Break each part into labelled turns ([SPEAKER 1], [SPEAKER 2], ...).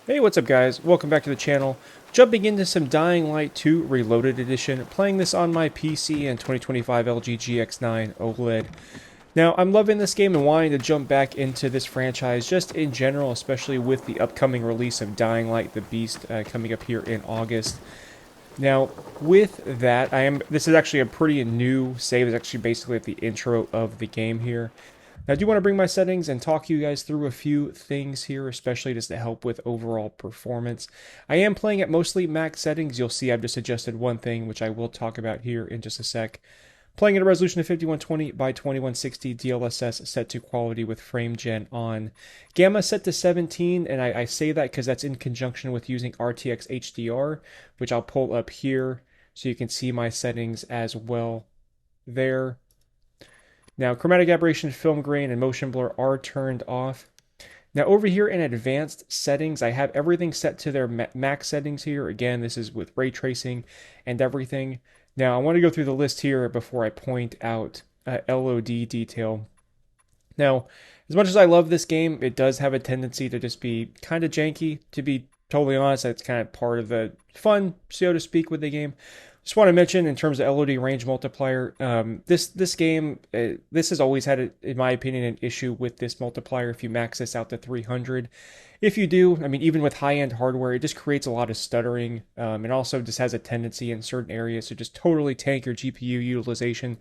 [SPEAKER 1] Hey, what's up guys? Welcome back to the channel. Jumping into some Dying Light 2 Reloaded Edition, playing this on my PC and 2025 LG GX9 OLED. Now, I'm loving this game and wanting to jump back into this franchise just in general, especially with the upcoming release of Dying Light the Beast coming up here in August. Now, with that, this is actually a pretty new save. It's actually basically at the intro of the game here. Now, I do want to bring my settings and talk you guys through a few things here, especially just to help with overall performance. I am playing at mostly max settings. You'll see I've just adjusted one thing, which I will talk about here in just a sec. Playing at a resolution of 5120 by 2160, DLSS set to quality with frame gen on. Gamma set to 17, and I say that because that's in conjunction with using RTX HDR, which I'll pull up here so you can see my settings as well there. Now, chromatic aberration, film grain, and motion blur are turned off. Now, over here in advanced settings, I have everything set to their max settings here. Again, this is with ray tracing and everything. Now, I want to go through the list here before I point out LOD detail. Now, as much as I love this game, it does have a tendency to just be kind of janky, to be totally honest. That's kind of part of the fun, so to speak, with the game. Just want to mention in terms of LOD range multiplier, this game, this has always had, in my opinion, an issue with this multiplier if you max this out to 300. If you do, I mean, even with high-end hardware, it just creates a lot of stuttering, and also just has a tendency in certain areas to just totally tank your GPU utilization.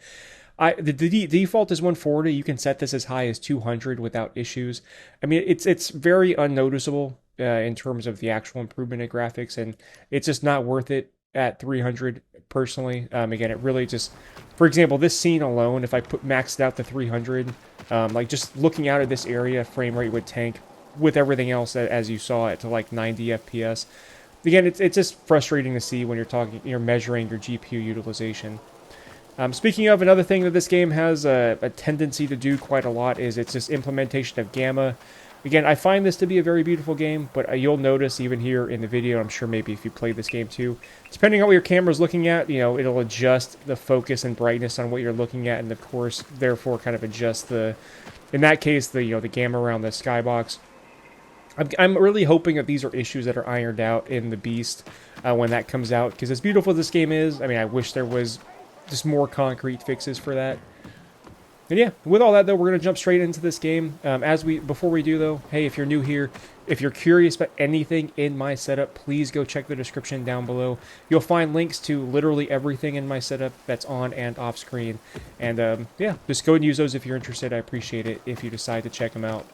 [SPEAKER 1] The default is 140. You can set this as high as 200 without issues. I mean, it's very unnoticeable in terms of the actual improvement in graphics, and it's just not worth it at 300 personally. Again, it really just, for example, this scene alone, if I maxed out to 300, like just looking out at this area, frame rate would tank with everything else as you saw it to like 90 FPS. Again, it's just frustrating to see when you're measuring your GPU utilization. Speaking of, another thing that this game has a tendency to do quite a lot is its just implementation of gamma. Again, I find this to be a very beautiful game, but you'll notice even here in the video, I'm sure maybe if you played this game too, depending on what your camera's looking at, it'll adjust the focus and brightness on what you're looking at, and of course, therefore, kind of adjust in that case, the gamma around the skybox. I'm really hoping that these are issues that are ironed out in the Beast when that comes out, because as beautiful as this game is, I mean, I wish there was just more concrete fixes for that. And yeah, with all that though, we're gonna jump straight into this game. Before we do though, hey, if you're new here, if you're curious about anything in my setup, please go check the description down below. You'll find links to literally everything in my setup that's on and off screen. And yeah, just go and use those if you're interested. I appreciate it if you decide to check them out.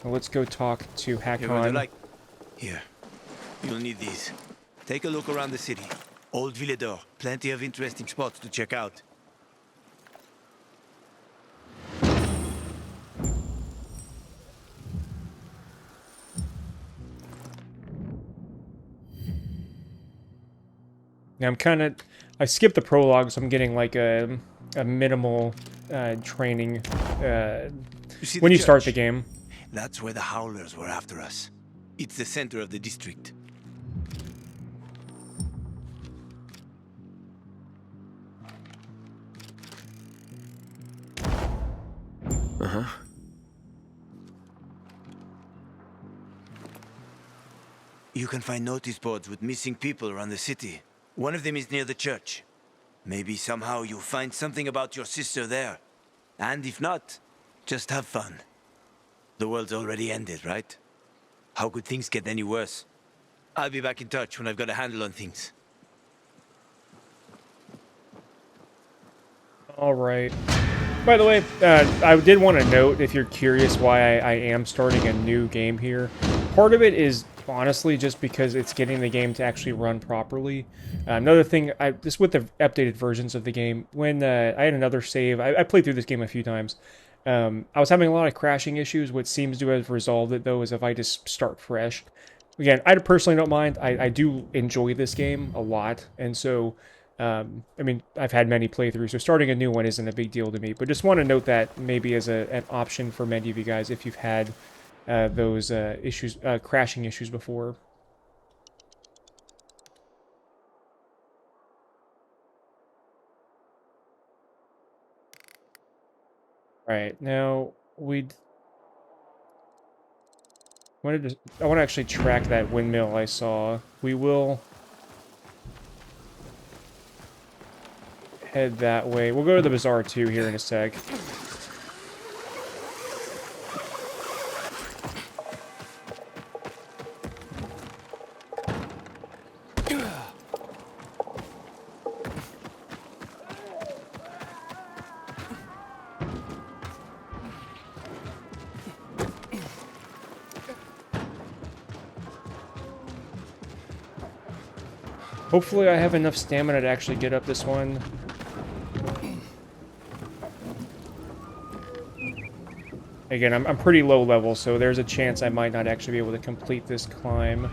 [SPEAKER 1] So let's go talk to
[SPEAKER 2] You're going to
[SPEAKER 1] Hakon.
[SPEAKER 2] like... Here, you'll need these. Take a look around the city. Old Villedor, plenty of interesting spots to check out.
[SPEAKER 1] Now I skipped the prologue, so I'm getting like a minimal training
[SPEAKER 2] You see the
[SPEAKER 1] when you start the
[SPEAKER 2] church?
[SPEAKER 1] game.
[SPEAKER 2] That's where the Howlers were after us. It's the center of the district.
[SPEAKER 3] Uh-huh.
[SPEAKER 2] You can find notice boards with missing people around the city. One of them is near the church. Maybe somehow you'll find something about your sister there. And if not, just have fun. The world's already ended, right? How could things get any worse? I'll be back in touch when I've got a handle on things.
[SPEAKER 1] All right. By the way, I did want to note, if you're curious why I am starting a new game here, part of it is honestly just because it's getting the game to actually run properly. Another thing, just with the updated versions of the game, when I had another save, I played through this game a few times. I was having a lot of crashing issues. What seems to have resolved it, though, is if I just start fresh. Again, I personally don't mind. I do enjoy this game a lot, and so I mean, I've had many playthroughs, so starting a new one isn't a big deal to me. But just want to note that maybe as an option for many of you guys if you've had those crashing issues before. Right now, I want to actually track that windmill I saw. We will head that way. We'll go to the bazaar too here in a sec. Hopefully I have enough stamina to actually get up this one. Again, I'm pretty low level, so there's a chance I might not actually be able to complete this climb.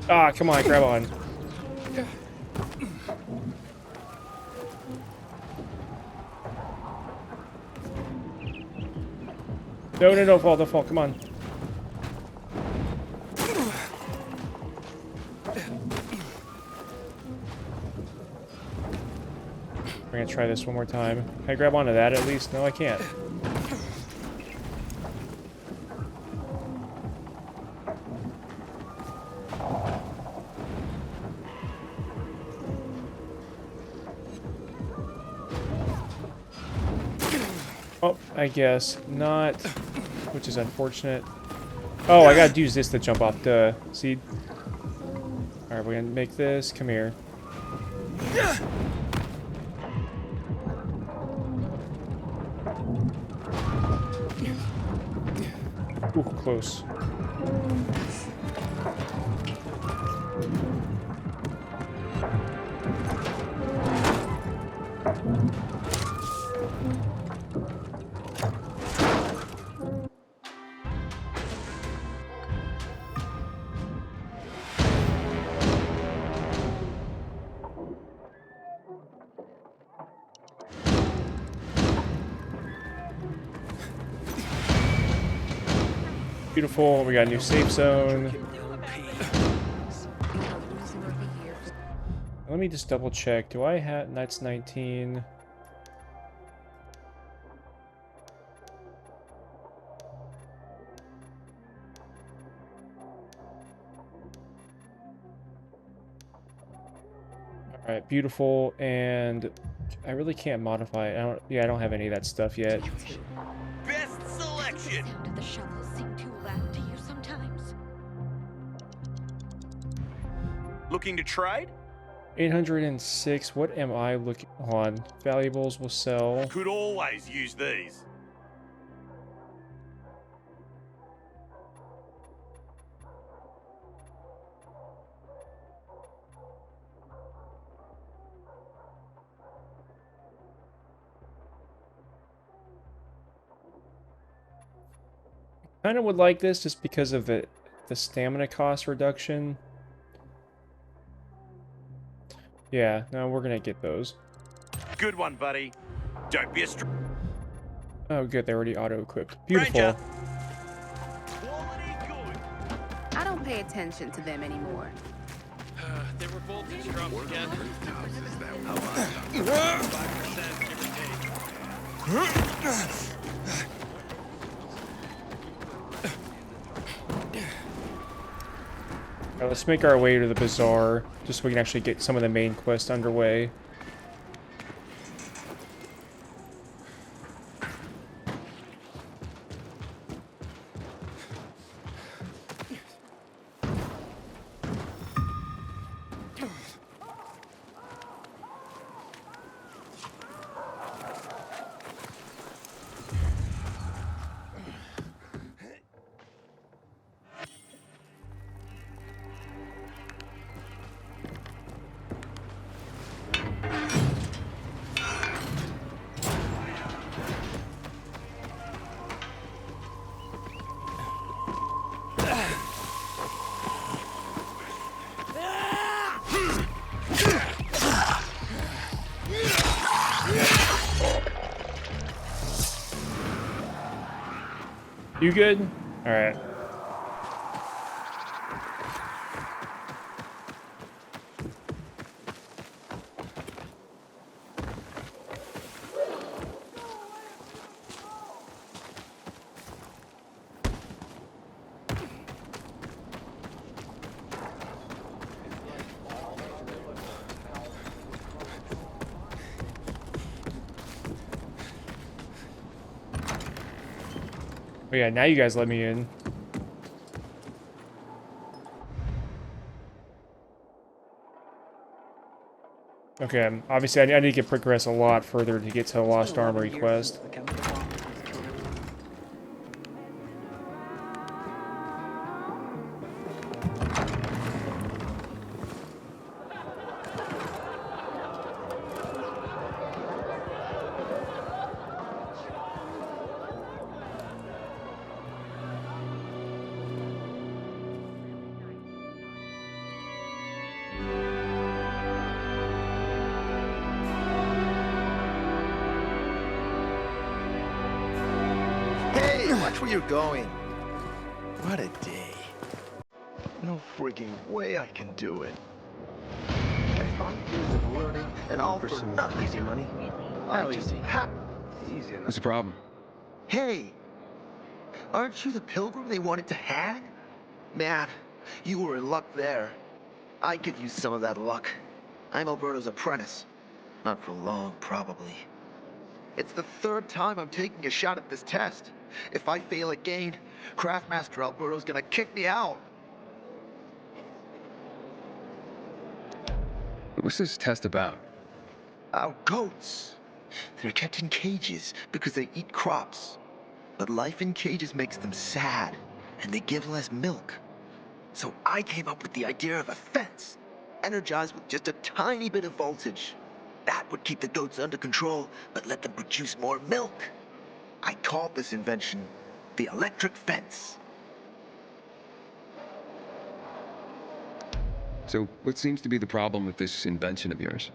[SPEAKER 1] Ah, come on, grab on. No, no, no, don't fall, come on. We're gonna try this one more time. Can I grab onto that at least? No, I can't. Oh, I guess not, which is unfortunate. Oh, I gotta use this to jump off the seed. Alright, we're gonna make this. Come here. Ooh, close. Beautiful, we got a new safe zone. Let me just double check. Do I have... That's 19. Alright, beautiful, and I really can't modify it. I don't have any of that stuff yet.
[SPEAKER 2] Best selection!
[SPEAKER 4] The sound of the shovels seem too loud to hear sometimes.
[SPEAKER 5] Looking to trade?
[SPEAKER 1] 806, what am I looking on? Valuables will sell.
[SPEAKER 5] Could always use these.
[SPEAKER 1] Kind of would like this just because of the stamina cost reduction. Yeah, no, we're gonna get those.
[SPEAKER 5] Good one, buddy. Don't be a
[SPEAKER 1] Oh, good, they're already auto-equipped. Beautiful.
[SPEAKER 5] Ranger.
[SPEAKER 6] I don't pay attention to them anymore.
[SPEAKER 7] Their voltage dropped again. 5%, give or take.
[SPEAKER 1] Alright, let's make our way to the bazaar, just so we can actually get some of the main quest underway. You good? Alright. Oh yeah, now you guys let me in. Okay, obviously I need to progress a lot further to get to the Lost Armory quest.
[SPEAKER 8] Hey, watch where you're going. What a day. No frigging way I can do it. I found years of learning and all for nothing. Easy money? How easy? Easy enough.
[SPEAKER 3] What's the problem?
[SPEAKER 8] Hey, aren't you the pilgrim they wanted to hang? Man, you were in luck there. I could use some of that luck. I'm Alberto's apprentice. Not for long, probably. It's the third time I'm taking a shot at this test. If I fail again, Craftmaster Alberto's gonna kick me out.
[SPEAKER 3] What's this test about?
[SPEAKER 8] Our goats. They're kept in cages because they eat crops. But life in cages makes them sad, and they give less milk. So I came up with the idea of a fence, energized with just a tiny bit of voltage. That would keep the goats under control, but let them produce more milk. I called this invention the electric fence.
[SPEAKER 3] So, what seems to be the problem with this invention of yours?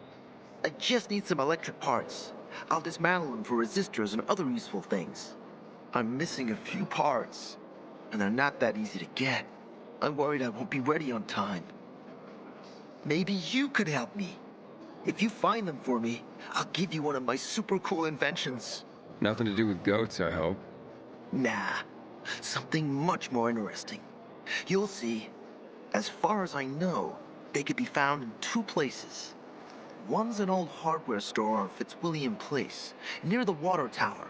[SPEAKER 8] I just need some electric parts. I'll dismantle them for resistors and other useful things. I'm missing a few parts, and they're not that easy to get. I'm worried I won't be ready on time. Maybe you could help me. If you find them for me, I'll give you one of my super cool inventions.
[SPEAKER 3] Nothing to do with goats, I hope.
[SPEAKER 8] Nah, something much more interesting. You'll see. As far as I know, they could be found in two places. One's an old hardware store on Fitzwilliam Place, near the water tower.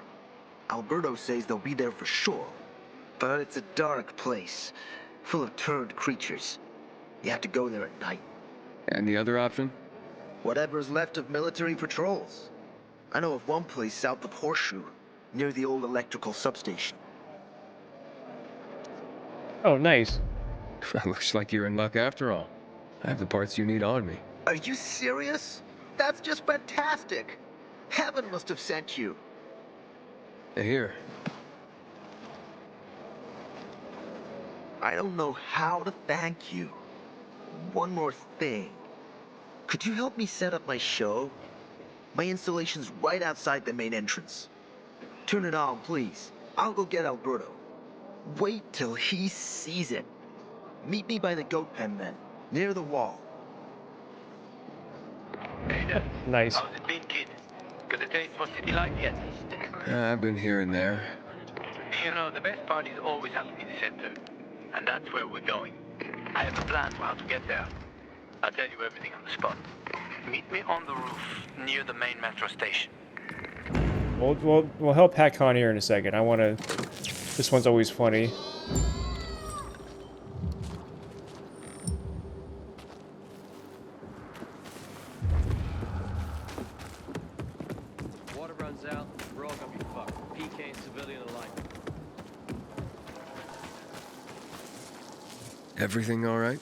[SPEAKER 8] Alberto says they'll be there for sure. But it's a dark place, full of turned creatures. You have to go there at night.
[SPEAKER 3] And the other option?
[SPEAKER 8] Whatever's left of military patrols. I know of one place south of Horseshoe, near the old electrical substation.
[SPEAKER 1] Oh, nice.
[SPEAKER 3] Looks like you're in luck after all. I have the parts you need on me.
[SPEAKER 8] Are you serious? That's just fantastic. Heaven must have sent you.
[SPEAKER 3] Here.
[SPEAKER 8] I don't know how to thank you. One more thing. Could you help me set up my show? My installation's right outside the main entrance. Turn it on, please. I'll go get Alberto. Wait till he sees it. Meet me by the goat pen then, near the wall.
[SPEAKER 1] Nice.
[SPEAKER 9] How's it been, kid? Got a taste for city life yet?
[SPEAKER 3] I've been here and there.
[SPEAKER 9] You know, the best parties always happen in the center. And that's where we're going. I have a plan for how to get there. I'll tell you everything on the spot. Meet me on the roof, near the main metro station.
[SPEAKER 1] We'll help Pat Con here in a second. I want to... This one's always funny.
[SPEAKER 10] Water runs out, we're all gonna be fucked. PK and civilian alike.
[SPEAKER 3] Everything all right?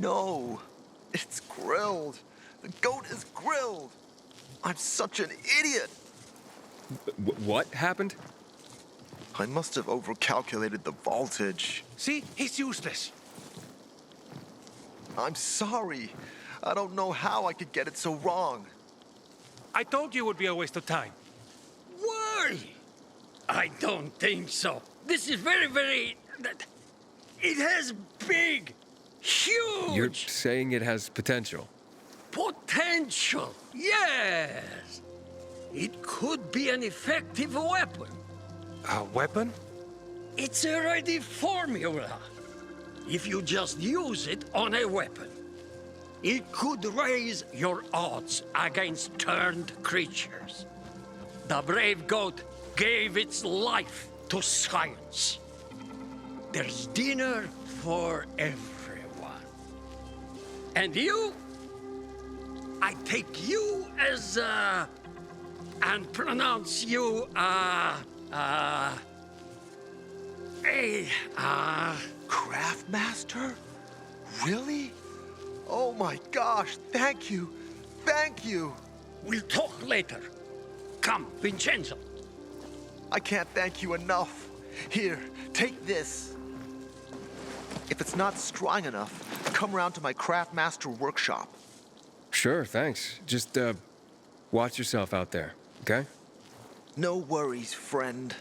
[SPEAKER 8] No, it's grilled. The goat is grilled. I'm such an idiot.
[SPEAKER 3] What happened?
[SPEAKER 8] I must have overcalculated the voltage.
[SPEAKER 10] See? He's useless.
[SPEAKER 8] I'm sorry. I don't know how I could get it so wrong.
[SPEAKER 10] I told you it would be a waste of time.
[SPEAKER 11] Why? I don't think so. This is very... It has big, huge...
[SPEAKER 3] You're saying it has potential?
[SPEAKER 11] Potential, yes. It could be an effective weapon.
[SPEAKER 10] A weapon?
[SPEAKER 11] It's a ready formula. If you just use it on a weapon, it could raise your odds against turned creatures. The brave goat gave its life to science. There's dinner for everyone. And you? I take you as, and pronounce you,
[SPEAKER 8] Craftmaster? Really? Oh my gosh, thank you. Thank you.
[SPEAKER 11] We'll talk later. Come, Vincenzo.
[SPEAKER 8] I can't thank you enough. Here, take this. If it's not strong enough, come round to my Craftmaster workshop.
[SPEAKER 3] Sure, thanks. Just, watch yourself out there, okay?
[SPEAKER 8] No worries, friend.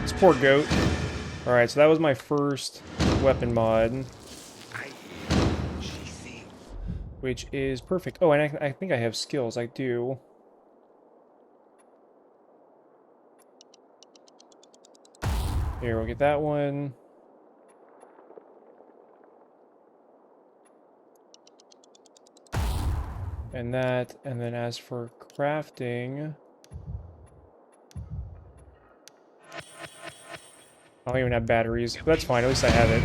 [SPEAKER 1] This poor goat. Alright, so that was my first weapon mod. Which is perfect. Oh, and I think I have skills. I do. Here, we'll get that one. And that, and then as for crafting... I don't even have batteries, but that's fine, at least I have it.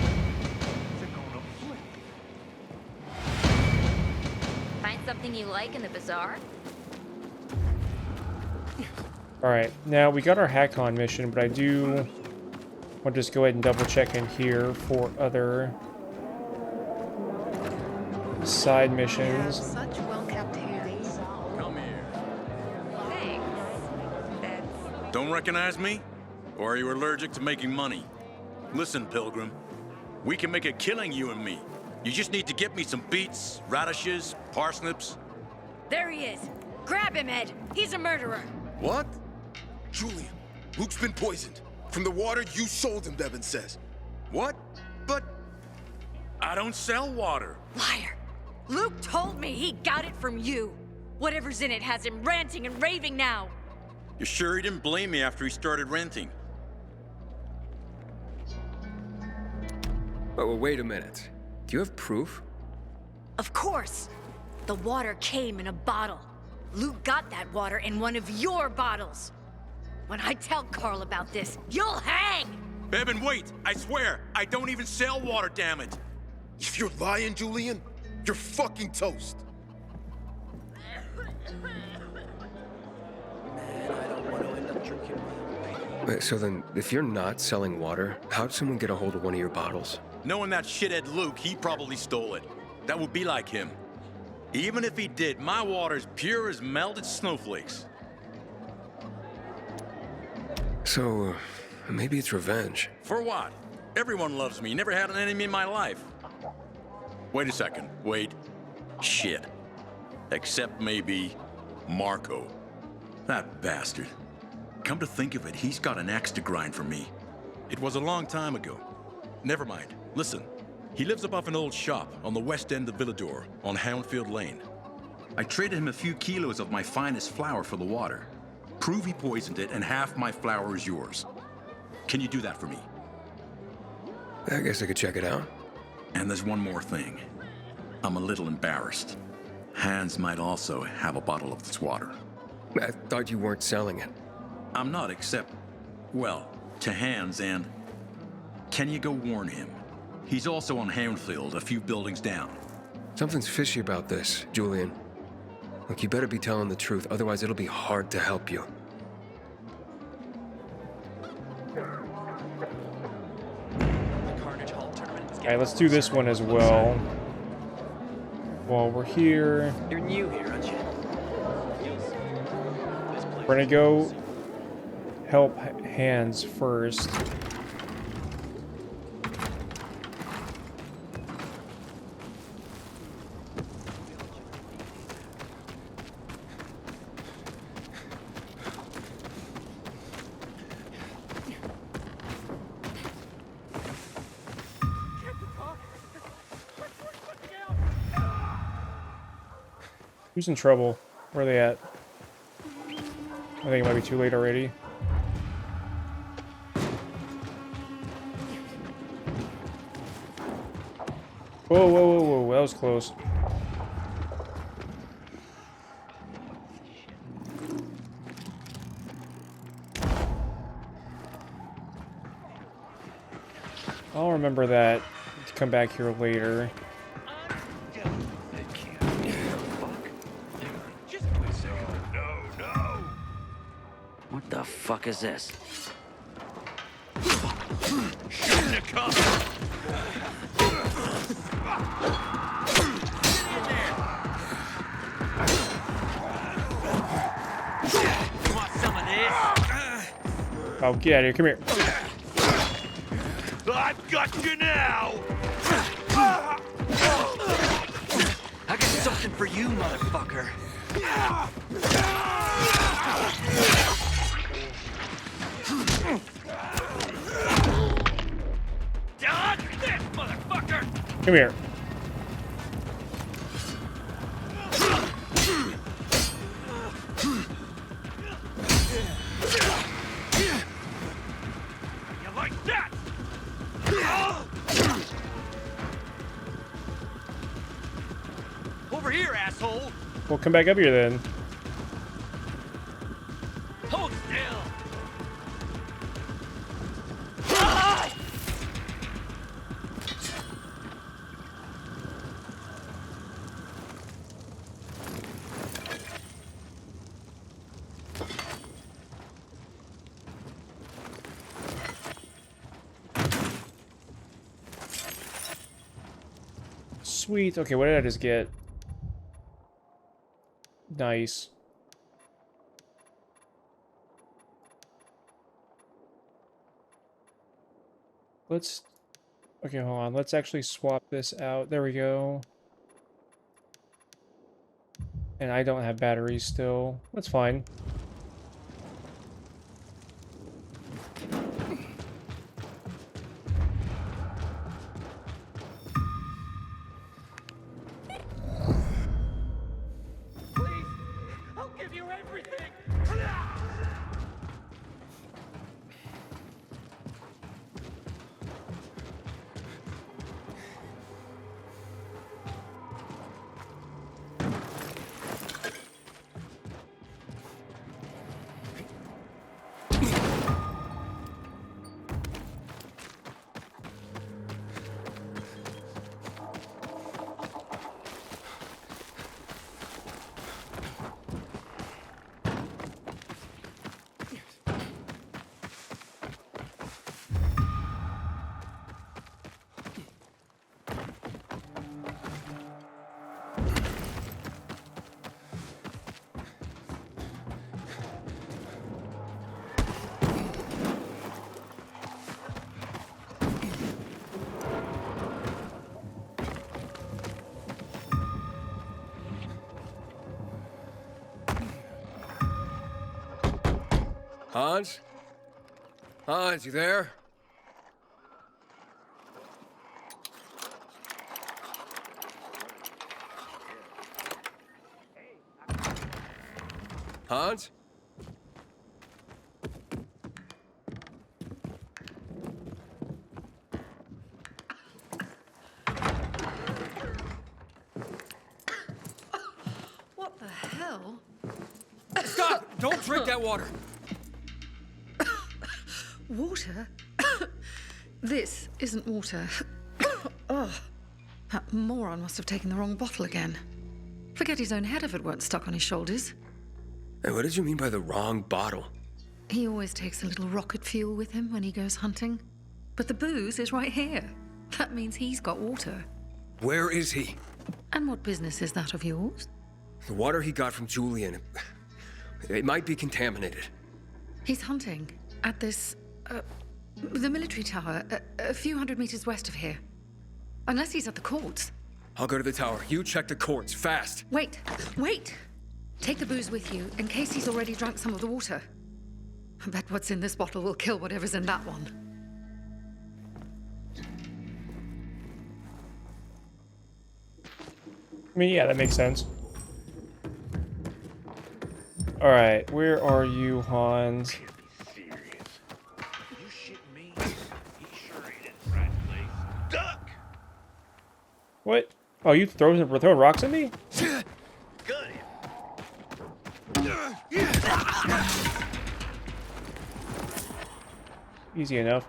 [SPEAKER 4] Find something you like in the bazaar?
[SPEAKER 1] Alright, now we got our hack-on mission, but I do want to just go ahead and double check in here for other side missions.
[SPEAKER 6] Such well-kept hands.
[SPEAKER 5] Come here.
[SPEAKER 4] Thanks.
[SPEAKER 5] Don't recognize me? Or are you allergic to making money? Listen, Pilgrim. We can make a killing, you and me. You just need to get me some beets, radishes, parsnips.
[SPEAKER 4] There he is. Grab him, Ed. He's a murderer.
[SPEAKER 12] What? Julian, Luke's been poisoned. From the water you sold him, Devin says.
[SPEAKER 5] What? But I don't sell water.
[SPEAKER 4] Liar. Luke told me he got it from you. Whatever's in it has him ranting and raving now.
[SPEAKER 5] You sure he didn't blame me after he started renting?
[SPEAKER 3] Oh, well, wait a minute. Do you have proof?
[SPEAKER 4] Of course. The water came in a bottle. Luke got that water in one of your bottles. When I tell Carl about this, you'll hang!
[SPEAKER 5] Bevan, wait! I swear, I don't even sell water, damn it!
[SPEAKER 12] If you're lying, Julian, you're fucking toast.
[SPEAKER 3] Wait, so then, if you're not selling water, how'd someone get a hold of one of your bottles?
[SPEAKER 5] Knowing that shithead Luke, he probably stole it. That would be like him. Even if he did, my water's pure as melted snowflakes.
[SPEAKER 3] So, maybe it's revenge.
[SPEAKER 5] For what? Everyone loves me. Never had an enemy in my life. Wait a second. Wait. Shit. Except maybe Marco. That bastard. Come to think of it, he's got an axe to grind for me. It was a long time ago. Never mind. Listen. He lives above an old shop on the west end of Villador, on Houndfield Lane. I traded him a few kilos of my finest flour for the water. Prove he poisoned it, and half my flour is yours. Can you do that for me?
[SPEAKER 3] I guess I could check it out.
[SPEAKER 5] And there's one more thing. I'm a little embarrassed. Hans might also have a bottle of this water.
[SPEAKER 3] I thought you weren't selling it.
[SPEAKER 5] I'm not, except, well, to Hans, and can you go warn him? He's also on Houndfield, a few buildings down.
[SPEAKER 3] Something's fishy about this, Julian. Look, you better be telling the truth, otherwise it'll be hard to help you.
[SPEAKER 1] Alright, let's do this one as well. While we're here,
[SPEAKER 10] You're new here, aren't you?
[SPEAKER 1] we're gonna go help Hans first. Who's in trouble? Where are they at? I think it might be too late already. Whoa, whoa, whoa, whoa, that was close. I'll remember that to come back here later.
[SPEAKER 10] What the fuck is this?
[SPEAKER 7] Shouldn't have come.
[SPEAKER 10] You want some of this?
[SPEAKER 1] Oh, get out of here. Come here.
[SPEAKER 7] I've got you now.
[SPEAKER 10] I got something for you, motherfucker.
[SPEAKER 7] Dodge this, motherfucker.
[SPEAKER 1] Come here.
[SPEAKER 7] You like that?
[SPEAKER 10] Over here, asshole.
[SPEAKER 1] We'll come back up here then.
[SPEAKER 7] Hold still.
[SPEAKER 1] Sweet. Okay, what did I just get? Nice. Let's... Okay, hold on. Let's actually swap this out. There we go. And I don't have batteries still. That's fine.
[SPEAKER 7] I'll give you everything.
[SPEAKER 3] Hans? Hans, you there? Hans?
[SPEAKER 6] What the hell?
[SPEAKER 3] Stop! Don't drink that water!
[SPEAKER 6] Water? This isn't water. Oh, that moron must have taken the wrong bottle again. Forget his own head if it weren't stuck on his shoulders.
[SPEAKER 3] Hey, what did you mean by the wrong bottle?
[SPEAKER 6] He always takes a little rocket fuel with him when he goes hunting. But the booze is right here. That means he's got water.
[SPEAKER 3] Where is he?
[SPEAKER 6] And what business is that of yours?
[SPEAKER 3] The water he got from Julian. It might be contaminated.
[SPEAKER 6] He's hunting at this, the military tower, a few hundred meters west of here. Unless he's at the courts.
[SPEAKER 3] I'll go to the tower. You check the courts, fast.
[SPEAKER 6] Wait, wait! Take the booze with you, in case he's already drunk some of the water. I bet what's in this bottle will kill whatever's in that one.
[SPEAKER 1] I mean, yeah, that makes sense. Alright, where are you, Hans? What? Oh, you throwing rocks at me? Easy enough.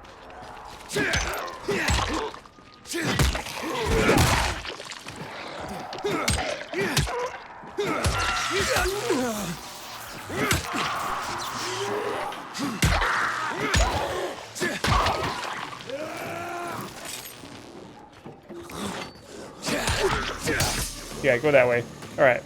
[SPEAKER 1] Yeah, go that way. All right.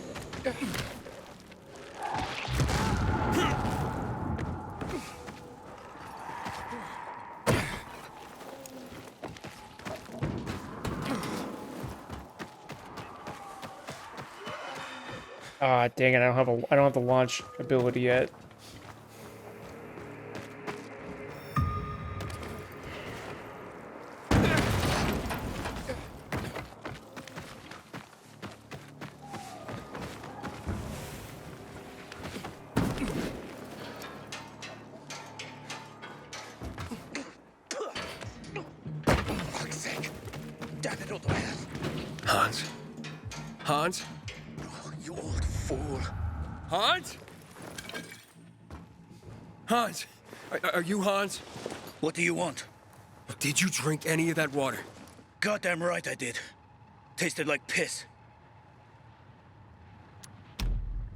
[SPEAKER 1] Ah, dang it! I don't have the launch ability yet.
[SPEAKER 11] Fuck's sake. Damn it, Audeze.
[SPEAKER 3] Hans? Hans?
[SPEAKER 11] Oh, you old fool.
[SPEAKER 3] Hans? Hans? Are you Hans?
[SPEAKER 11] What do you want?
[SPEAKER 3] Did you drink any of that water?
[SPEAKER 11] Goddamn right I did. Tasted like piss.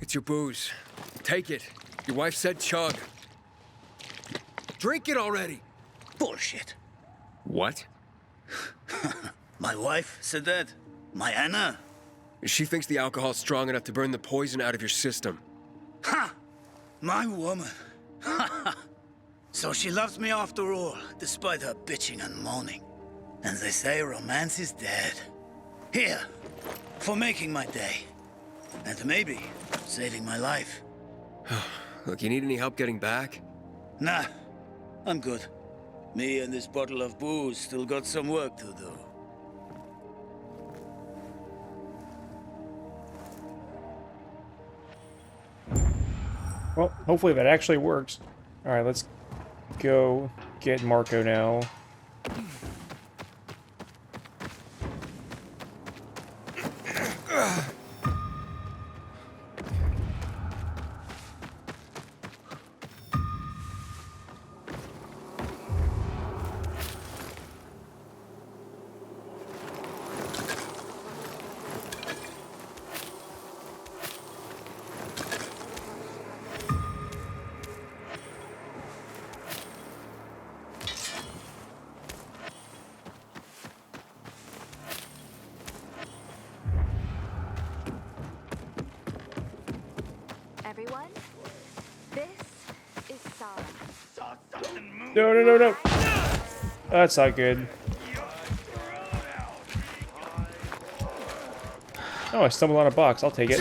[SPEAKER 3] It's your booze. Take it. Your wife said chug. Drink it already.
[SPEAKER 11] Bullshit.
[SPEAKER 3] What?
[SPEAKER 11] My wife said that. My Anna.
[SPEAKER 3] She thinks the alcohol's strong enough to burn the poison out of your system.
[SPEAKER 11] Ha! My woman. So she loves me after all, despite her bitching and moaning. And they say romance is dead. Here, for making my day. And maybe saving my life.
[SPEAKER 3] Look, you need any help getting back?
[SPEAKER 11] Nah, I'm good. Me and this bottle of booze still got some work to do.
[SPEAKER 1] Well, hopefully that actually works. All right, let's go get Marco now.
[SPEAKER 13] Everyone, this is Sarah.
[SPEAKER 1] No, no, no, no. That's not good. Oh, I stumbled on a box. I'll take it.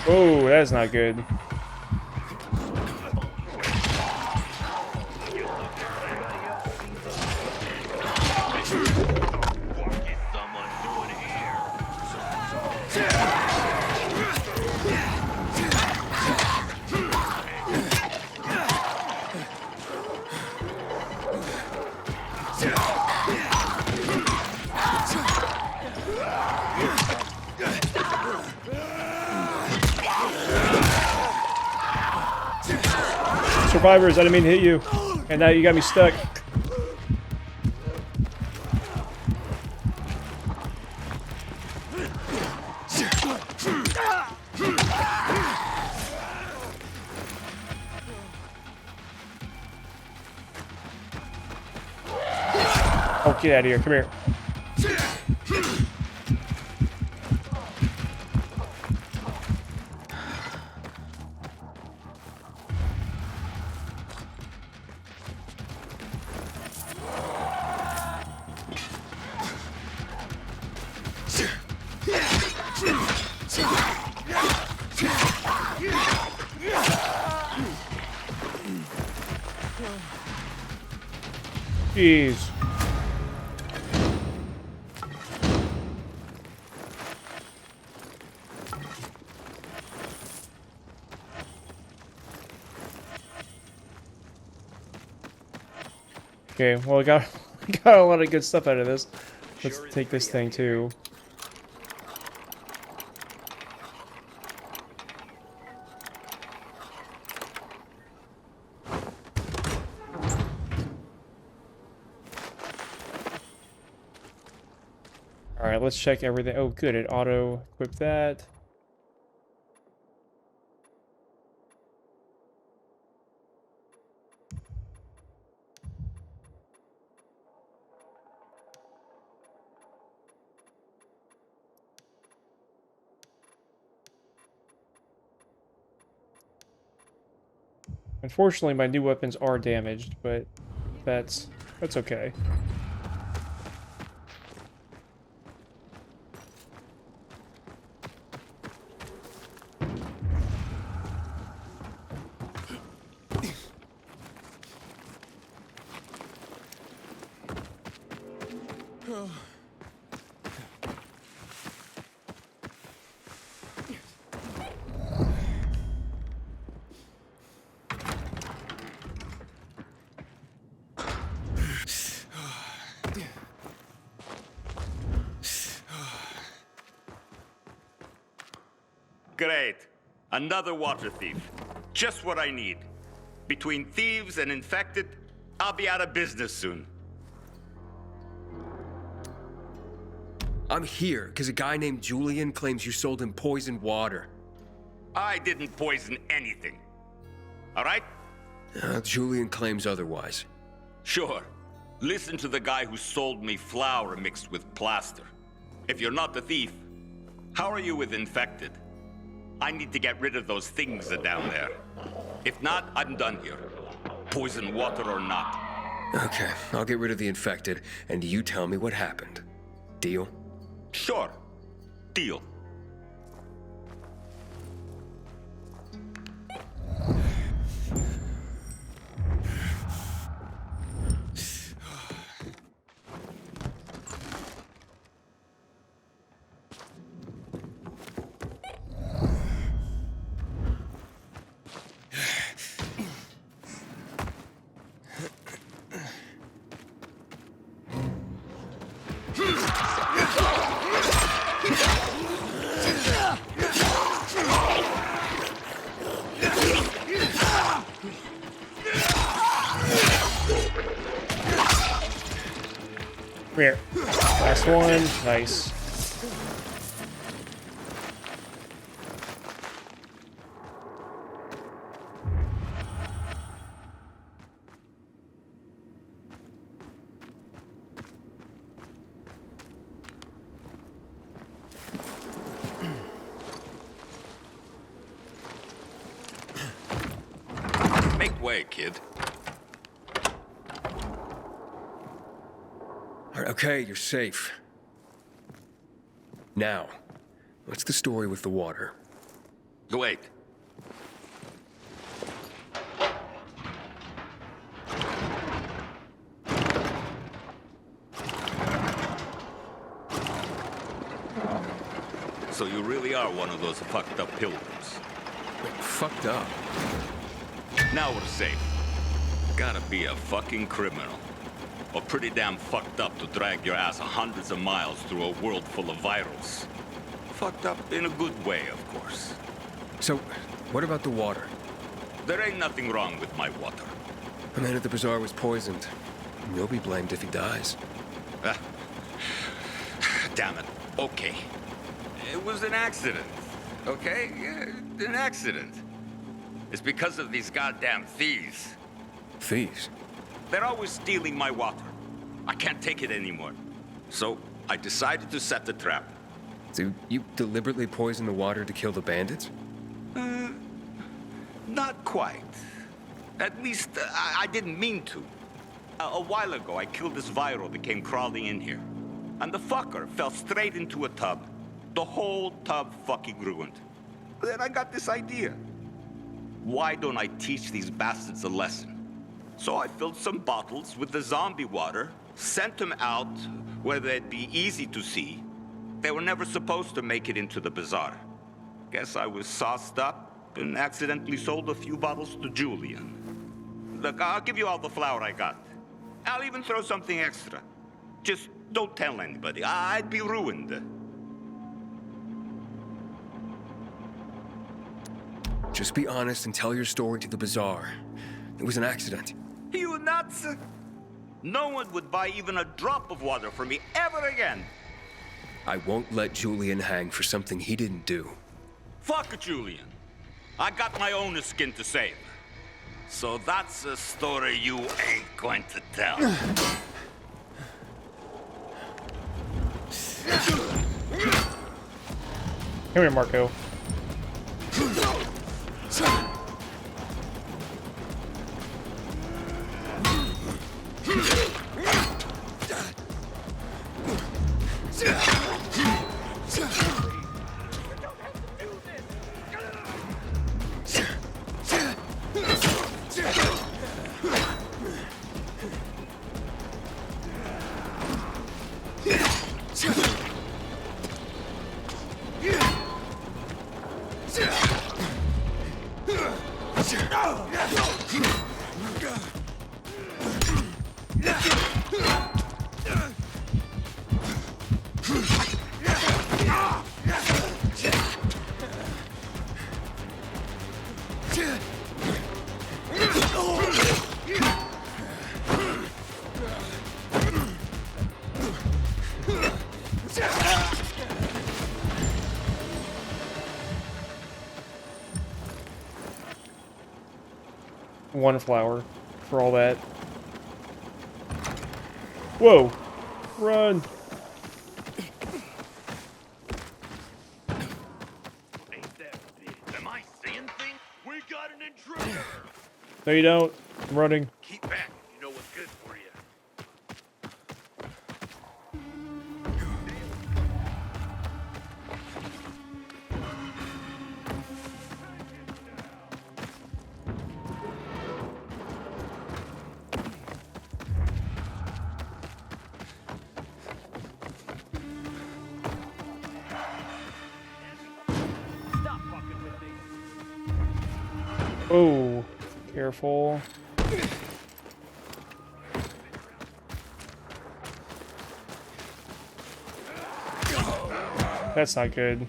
[SPEAKER 1] Oh, that's not good. Survivors, I didn't mean to hit you. And now you got me stuck. Oh, get out of here. Come here. Jeez. Okay, well, we got got a lot of good stuff out of this. Let's take this thing too. Alright, let's check everything. Oh, good. It auto-equipped that. Unfortunately, my new weapons are damaged, but that's okay.
[SPEAKER 14] Great. Another water thief. Just what I need. Between thieves and infected, I'll be out of business soon.
[SPEAKER 3] I'm here because a guy named Julian claims you sold him poisoned water.
[SPEAKER 14] I didn't poison anything. All right?
[SPEAKER 3] Julian claims otherwise.
[SPEAKER 14] Sure. Listen to the guy who sold me flour mixed with plaster. If you're not the thief, how are you with infected? I need to get rid of those things down there. If not, I'm done here. Poison water or not.
[SPEAKER 3] Okay, I'll get rid of the infected, and you tell me what happened. Deal?
[SPEAKER 14] Sure. Deal.
[SPEAKER 1] Here. Last one. Nice.
[SPEAKER 14] Make way, kid.
[SPEAKER 3] Okay, you're safe. Now, what's the story with the water?
[SPEAKER 14] Wait. So you really are one of those fucked up pilgrims.
[SPEAKER 3] Fucked up?
[SPEAKER 14] Now we're safe. Gotta be a fucking criminal. Or pretty damn fucked up to drag your ass hundreds of miles through a world full of virals. Fucked up in a good way, of course.
[SPEAKER 3] So, what about the water?
[SPEAKER 14] There ain't nothing wrong with my water.
[SPEAKER 3] The man at the bazaar was poisoned. You'll be blamed if he dies.
[SPEAKER 14] Damn it. Okay. It was an accident. Okay? Yeah, an accident. It's because of these goddamn thieves.
[SPEAKER 3] Thieves?
[SPEAKER 14] They're always stealing my water. I can't take it anymore. So, I decided to set the trap.
[SPEAKER 3] So, you deliberately poisoned the water to kill the bandits?
[SPEAKER 14] Not quite. At least, I didn't mean to. A while ago, I killed this viral that came crawling in here. And the fucker fell straight into a tub. The whole tub fucking ruined. Then I got this idea. Why don't I teach these bastards a lesson? So I filled some bottles with the zombie water, sent them out where they'd be easy to see. They were never supposed to make it into the bazaar. Guess I was sauced up and accidentally sold a few bottles to Julian. Look, I'll give you all the flour I got. I'll even throw something extra. Just don't tell anybody. I'd be ruined.
[SPEAKER 3] Just be honest and tell your story to the bazaar. It was an accident.
[SPEAKER 14] You nuts? No one would buy even a drop of water from me ever again.
[SPEAKER 3] I won't let Julian hang for something he didn't do.
[SPEAKER 14] Fuck Julian. I got my own skin to save. So that's a story you ain't going to tell.
[SPEAKER 1] Come here, Marco. One flower for all that. Whoa! Run!
[SPEAKER 7] Ain't that big? Am I seeing things? We got an intruder!
[SPEAKER 1] No, you don't. I'm running.
[SPEAKER 7] Keep back. You know what's good for you.
[SPEAKER 1] Oh, careful. That's not good.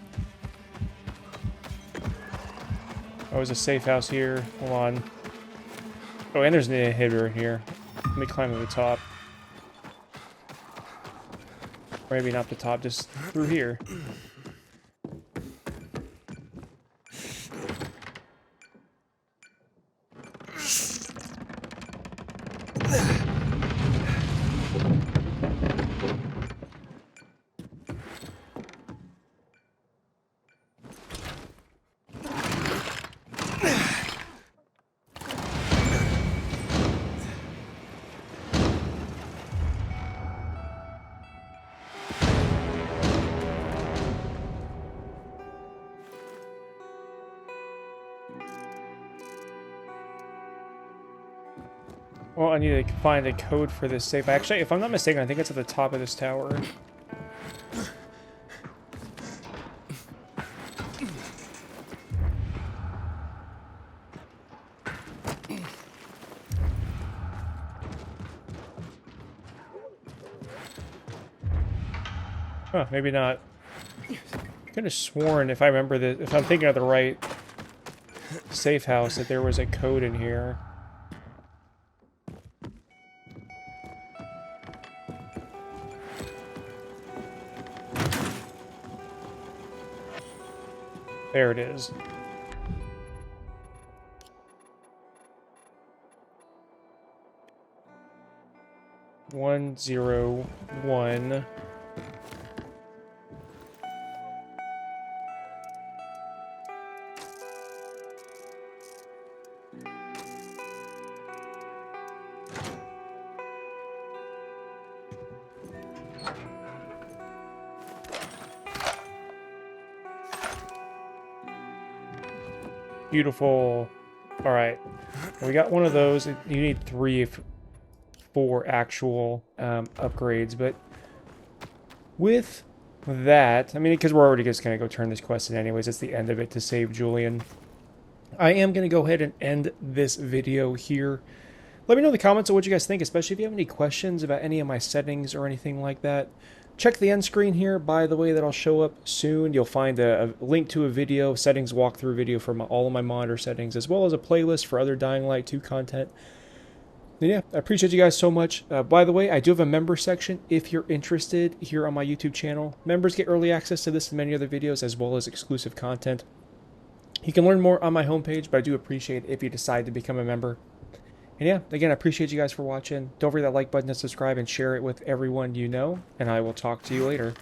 [SPEAKER 1] Oh, there's a safe house here. Hold on. Oh, and there's an inhibitor in here. Let me climb to the top. Or maybe not the top, just through here. Well, I need to find a code for this safe. Actually, if I'm not mistaken, I think it's at the top of this tower. Huh, maybe not. I could have sworn, if I remember that, if I'm thinking of the right safe house, that there was a code in here. There it is. One, 0, 1. Beautiful. All right, we got one of those. You need 3 for actual upgrades, but with that, I mean, because we're already just going to go turn this quest in anyways, it's the end of it to save Julian. I am going to go ahead and end this video here. Let me know in the comments of what you guys think, especially if you have any questions about any of my settings or anything like that. Check the end screen here, by the way, that'll show up soon. You'll find a link to a video, settings walkthrough video for all of my monitor settings, as well as a playlist for other Dying Light 2 content. And yeah, I appreciate you guys so much. By the way, I do have a member section if you're interested here on my YouTube channel. Members get early access to this and many other videos, as well as exclusive content. You can learn more on my homepage, but I do appreciate it if you decide to become a member. And yeah, again, I appreciate you guys for watching. Don't forget that like button to subscribe and share it with everyone you know. And I will talk to you later.